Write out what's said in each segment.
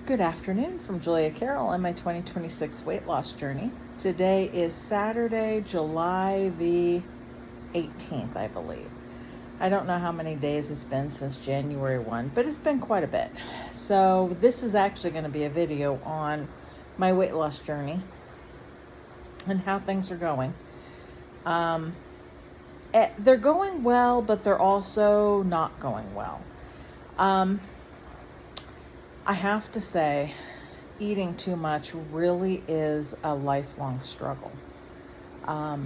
Good afternoon from Julia Carroll and my 2026 weight loss journey. Today is Saturday, July the 18th, I believe. I don't know how many days it's been since January 1, but it's been quite a bit. So this is actually going to be a video on my weight loss journey and how things are going. They're going well, but they're also not going well. I have to say, eating too much really is a lifelong struggle. I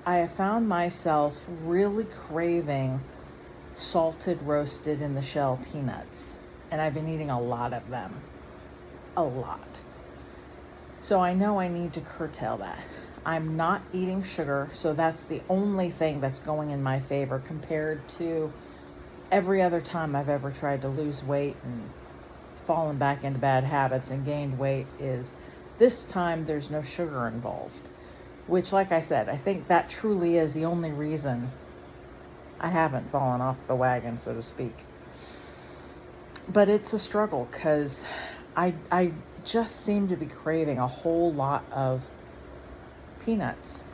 have found myself really craving salted, roasted in the shell peanuts, and I've been eating a lot of them. A lot. So I know I need to curtail that. I'm not eating sugar, so that's the only thing that's going in my favor compared to every other time I've ever tried to lose weight and fallen back into bad habits and gained weight. Is this time there's no sugar involved, which, like I said, I think that truly is the only reason I haven't fallen off the wagon, so to speak. But it's a struggle because I just seem to be craving a whole lot of peanuts,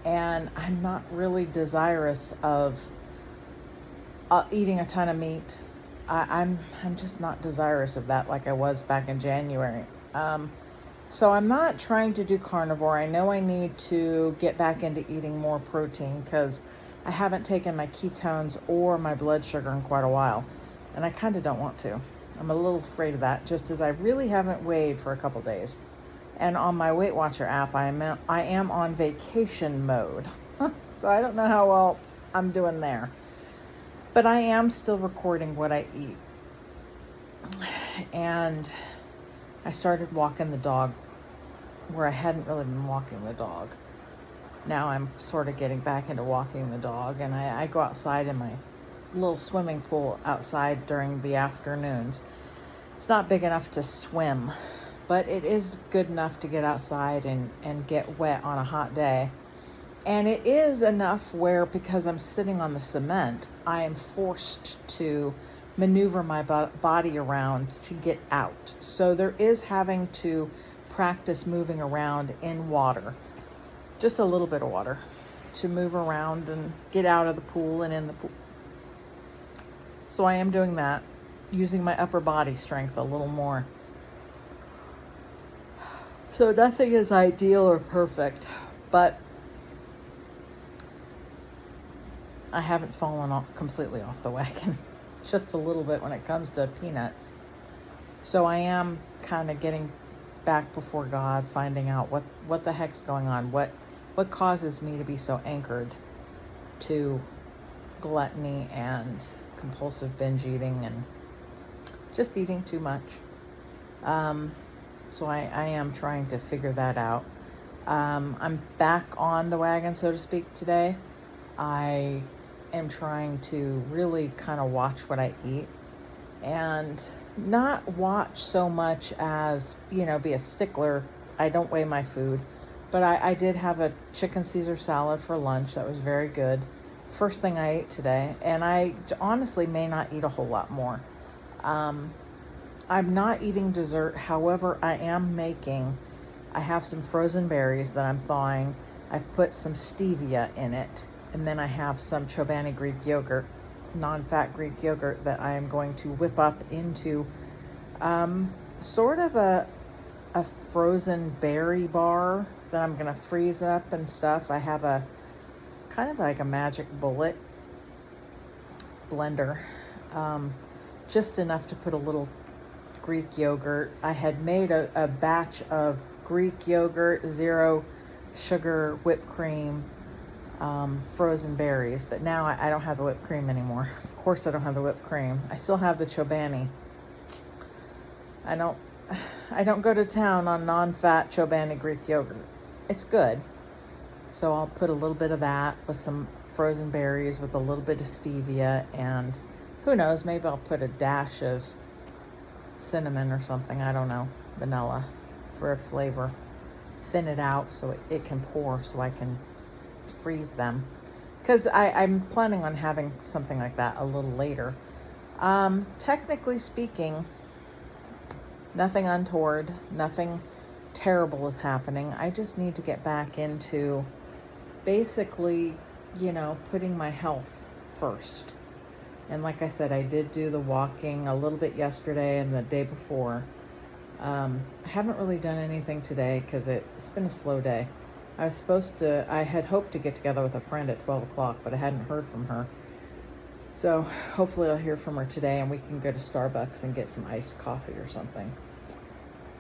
and I'm not really desirous of eating a ton of meat. I'm just not desirous of that like I was back in January. So I'm not trying to do carnivore. I know I need to get back into eating more protein because I haven't taken my ketones or my blood sugar in quite a while, and I kind of don't want to. I'm a little afraid of that, just as I really haven't weighed for a couple days. And on my Weight Watcher app, I am on vacation mode, so I don't know how well I'm doing there. But I am still recording what I eat. And I started walking the dog where I hadn't really been walking the dog. Now I'm sort of getting back into walking the dog, and I go outside in my little swimming pool outside during the afternoons. It's not big enough to swim, but it is good enough to get outside and get wet on a hot day. And it is enough where, because I'm sitting on the cement, I am forced to maneuver my body around to get out. So there is having to practice moving around in water, just a little bit of water, to move around and get out of the pool and in the pool. So I am doing that, using my upper body strength a little more. So nothing is ideal or perfect, but I haven't fallen completely off the wagon, just a little bit when it comes to peanuts. So I am kind of getting back before God, finding out what the heck's going on, what causes me to be so anchored to gluttony and compulsive binge eating and just eating too much. So I am trying to figure that out. I'm back on the wagon, so to speak, today. I am trying to really kind of watch what I eat and not watch so much as, be a stickler. I don't weigh my food, but I did have a chicken Caesar salad for lunch. That was very good. First thing I ate today, and I honestly may not eat a whole lot more. I'm not eating dessert. However, I have some frozen berries that I'm thawing. I've put some stevia in it. And then I have some Chobani Greek yogurt, non-fat Greek yogurt, that I am going to whip up into sort of a frozen berry bar that I'm going to freeze up and stuff. I have a kind of like a magic bullet blender, just enough to put a little Greek yogurt. I had made a batch of Greek yogurt, 0 sugar, whipped cream, frozen berries, but now I don't have the whipped cream anymore. Of course I don't have the whipped cream. I still have the Chobani. I don't go to town on non-fat Chobani Greek yogurt. It's good. So I'll put a little bit of that with some frozen berries with a little bit of stevia, and who knows, maybe I'll put a dash of cinnamon or something, I don't know, vanilla for a flavor. Thin it out so it can pour, so I can freeze them, because I'm planning on having something like that a little later. Technically speaking, Nothing untoward, nothing terrible is happening. I just need to get back into basically, putting my health first. And like I said, I did do the walking a little bit yesterday and the day before. I haven't really done anything today because it's been a slow day. I had hoped to get together with a friend at 12 o'clock, but I hadn't heard from her. So hopefully I'll hear from her today and we can go to Starbucks and get some iced coffee or something.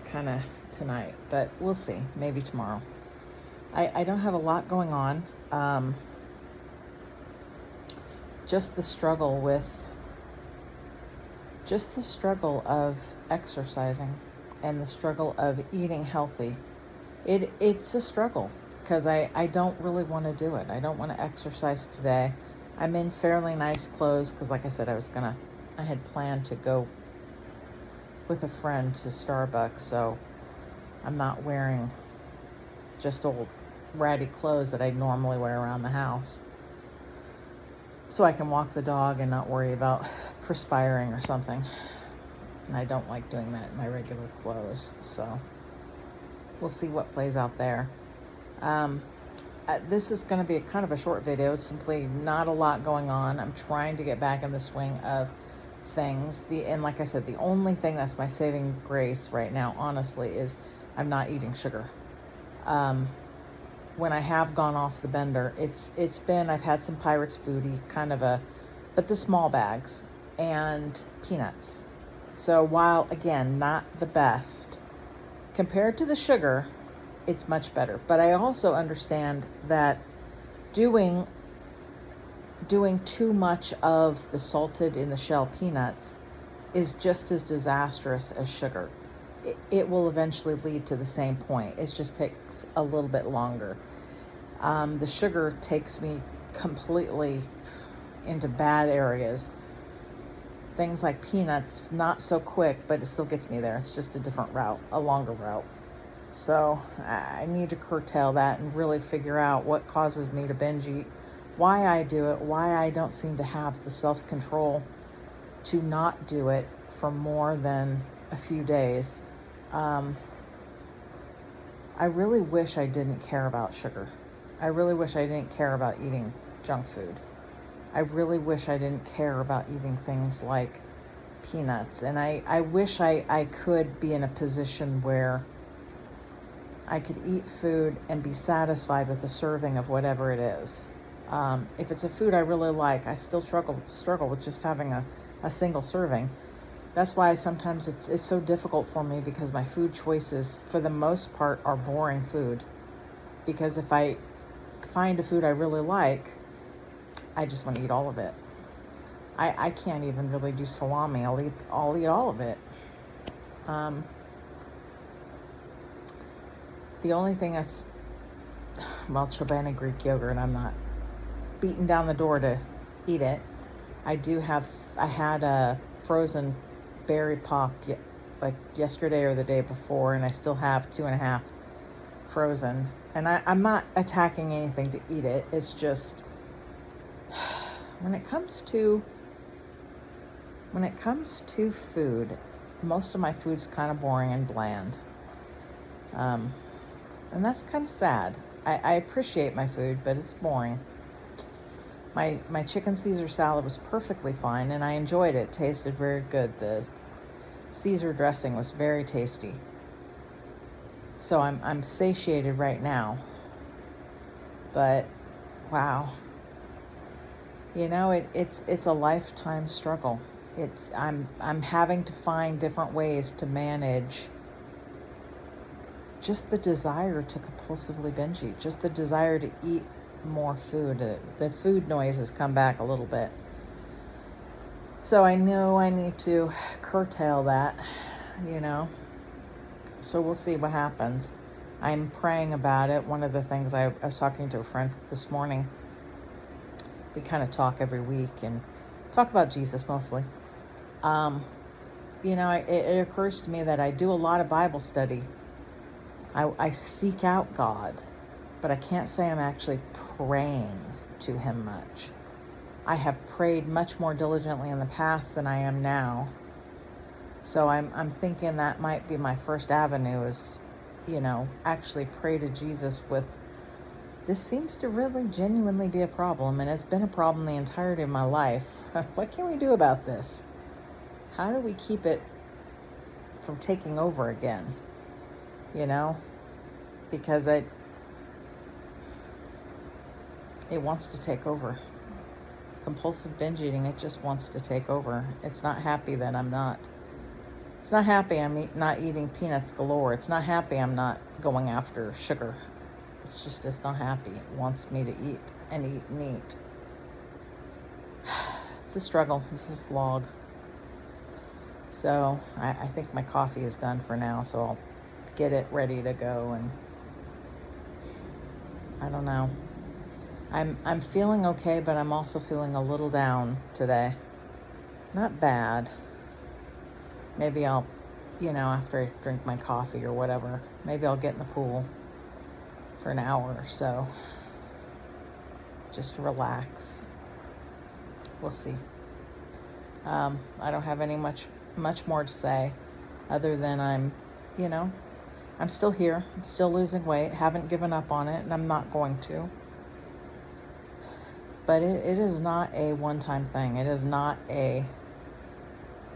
Kind of tonight, but we'll see. Maybe tomorrow. I don't have a lot going on. Just the struggle of exercising and the struggle of eating healthy. It's a struggle because I don't really want to do it. I don't want to exercise today. I'm in fairly nice clothes because, like I said, I had planned to go with a friend to Starbucks, so I'm not wearing just old ratty clothes that I normally wear around the house. So I can walk the dog and not worry about perspiring or something. And I don't like doing that in my regular clothes, so we'll see what plays out there. This is going to be kind of a short video. It's simply not a lot going on. I'm trying to get back in the swing of things. And like I said, the only thing that's my saving grace right now, honestly, is I'm not eating sugar. When I have gone off the bender, I've had some Pirate's Booty, but the small bags, and peanuts. So while, again, not the best, compared to the sugar, it's much better. But I also understand that doing too much of the salted in the shell peanuts is just as disastrous as sugar. It will eventually lead to the same point. It just takes a little bit longer. The sugar takes me completely into bad areas. Things like peanuts, not so quick, but it still gets me there. It's just a different route, a longer route. So I need to curtail that and really figure out what causes me to binge eat, why I do it, why I don't seem to have the self-control to not do it for more than a few days. I really wish I didn't care about sugar. I really wish I didn't care about eating junk food. I really wish I didn't care about eating things like peanuts. And I wish I could be in a position where I could eat food and be satisfied with a serving of whatever it is. If it's a food I really like, I still struggle with just having a single serving. That's why sometimes it's so difficult for me, because my food choices, for the most part, are boring food. Because if I find a food I really like, I just want to eat all of it. I can't even really do salami. I'll eat all of it. The only thing Chobani Greek yogurt, I'm not beating down the door to eat it. I had a frozen berry pop like yesterday or the day before, and I still have 2.5 frozen. And I'm not attacking anything to eat it. It's just, when it comes to food, most of my food's kind of boring and bland. And that's kind of sad. I appreciate my food, but it's boring. My chicken Caesar salad was perfectly fine, and I enjoyed it. It tasted very good. The Caesar dressing was very tasty. So I'm satiated right now. But wow. It's a lifetime struggle. I'm having to find different ways to manage just the desire to compulsively binge eat, just the desire to eat more food. The food noise has come back a little bit. So I know I need to curtail that, So we'll see what happens. I'm praying about it. One of the things, I was talking to a friend this morning. We kind of talk every week and talk about Jesus mostly. It occurs to me that I do a lot of Bible study. I seek out God, but I can't say I'm actually praying to him much. I have prayed much more diligently in the past than I am now. So I'm thinking that might be my first avenue is, actually pray to Jesus with, this seems to really genuinely be a problem, and it's been a problem the entirety of my life. What can we do about this? How do we keep it from taking over again? Because it wants to take over. Compulsive binge eating, it just wants to take over. It's not happy that I'm not. It's not happy I'm not eating peanuts galore. It's not happy I'm not going after sugar. It's not happy. It wants me to eat and eat and eat. It's a struggle. It's a slog. So I think my coffee is done for now, so I'll get it ready to go. And I don't know. I'm feeling okay, but I'm also feeling a little down today. Not bad. Maybe I'll, after I drink my coffee or whatever, maybe I'll get in the pool for an hour or so, just to relax. We'll see. I don't have any much more to say, other than I'm still here. I'm still losing weight. Haven't given up on it, and I'm not going to. But it is not a one-time thing. It is not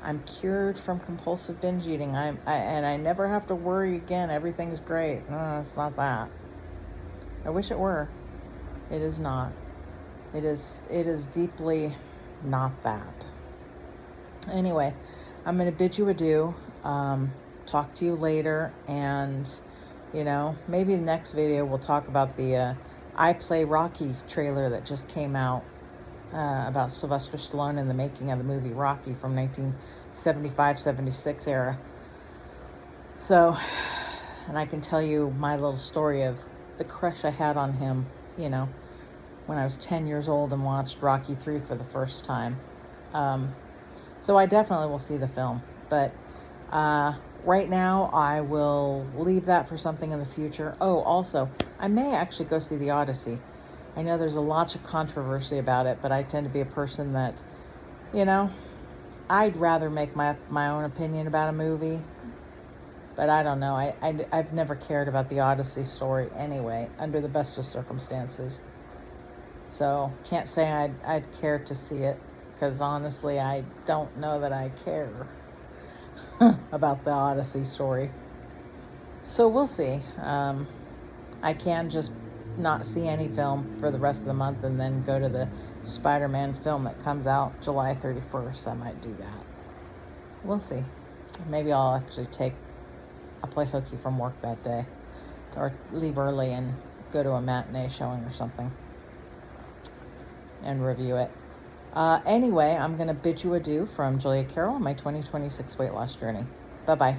I'm cured from compulsive binge eating. And I never have to worry again. Everything's great. No, it's not that. I wish it were. It is not. It is deeply not that. Anyway, I'm going to bid you adieu. Talk to you later. And, maybe the next video we'll talk about the I Play Rocky trailer that just came out about Sylvester Stallone in the making of the movie Rocky from 1975-76 era. So, and I can tell you my little story of the crush I had on him, when I was 10 years old and watched Rocky 3 for the first time. So I definitely will see the film. But right now, I will leave that for something in the future. Oh, also, I may actually go see The Odyssey. I know there's a lot of controversy about it, but I tend to be a person that, I'd rather make my own opinion about a movie. But I don't know. I've never cared about the Odyssey story anyway, under the best of circumstances. So can't say I'd care to see it, because honestly, I don't know that I care about the Odyssey story. So we'll see. I can just not see any film for the rest of the month and then go to the Spider-Man film that comes out July 31st. I might do that. We'll see. Maybe I'll play hooky from work that day, or leave early and go to a matinee showing or something and review it. Anyway, I'm going to bid you adieu from Julia Carroll on my 2026 weight loss journey. Bye-bye.